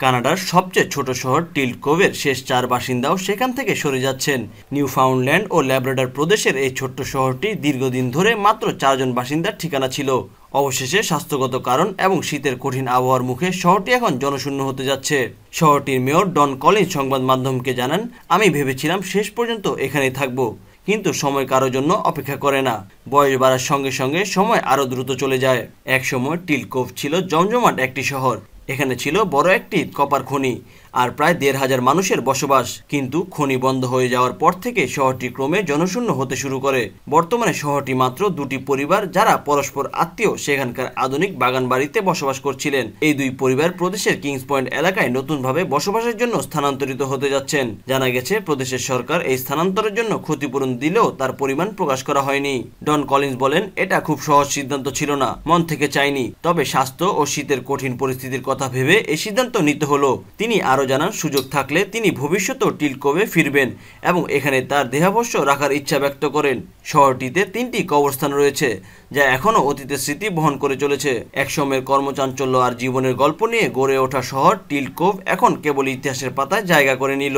কানাডার সবচেয়ে ছোট শহর টিল্ট কোভের শেষ 4 বাসিন্দাও সেখান থেকে সরে যাচ্ছেন। নিউফাউন্ডল্যান্ড ও ল্যাব্রাডর প্রদেশের এই ছোট্ট শহরটি দীর্ঘদিন ধরে মাত্র 4 জন বাসিন্দার ঠিকানা ছিল। অবশেষে স্বাস্থ্যগত কারণ এবং শীতের কঠিন আবহাওয়ার মুখে শহরটি এখন জনশূন্য হতে যাচ্ছে। শহরটির মেয়র ডন কলিন্স সংবাদ মাধ্যমকে জানান, আমি ভেবেছিলাম শেষ পর্যন্ত এখানেই থাকবো, কিন্তু সময় কারোর জন্য অপেক্ষা করে না। বয়স বাড়ার সঙ্গে সঙ্গে সময় আরও দ্রুত চলে যায়। একসময় টিল্ট কোভ ছিল জমজমাট একটি শহর। এখানে ছিল বড় একটি কপার খনি আর প্রায় ১,৫০০ মানুষের বসবাস। কিন্তু খনি বন্ধ হয়ে যাওয়ার পর থেকে শহরটি ক্রমে জনশূন্য হতে শুরু করে। বর্তমানে শহরটি মাত্র 2টি পরিবার যারা পরস্পর আত্মীয় সেখানকার আধুনিক বাগান বাড়িতে বসবাস করছিলেন। এই 2 পরিবার প্রদেশের কিংস পয়েন্ট এলাকায় নতুনভাবে বসবাসের জন্য স্থানান্তরিত হতে যাচ্ছেন। জানা গেছে প্রদেশের সরকার এই স্থানান্তরের জন্য ক্ষতিপূরণ দিলেও তার পরিমাণ প্রকাশ করা হয়নি। ডন কলিন্স বলেন, এটা খুব সহজ সিদ্ধান্ত ছিল না, মন থেকে চাইনি, তবে স্বাস্থ্য ও শীতের কঠিন পরিস্থিতির কথা ভেবে এই সিদ্ধান্ত নিতে হলো। তিনি আরও জানান, সুযোগ থাকলে তিনি ভবিষ্যতেও টিল্ট কোভে ফিরবেন এবং এখানে তার দেহাবশেষ রাখার ইচ্ছা ব্যক্ত করেন। শহরটিতে 3টি কবরস্থান রয়েছে যা এখনও অতীতের স্মৃতি বহন করে চলেছে। একসময়ের কর্মচাঞ্চল্য আর জীবনের গল্প নিয়ে গড়ে ওঠা শহর টিল্ট কোভ এখন কেবল ইতিহাসের পাতায় জায়গা করে নিল।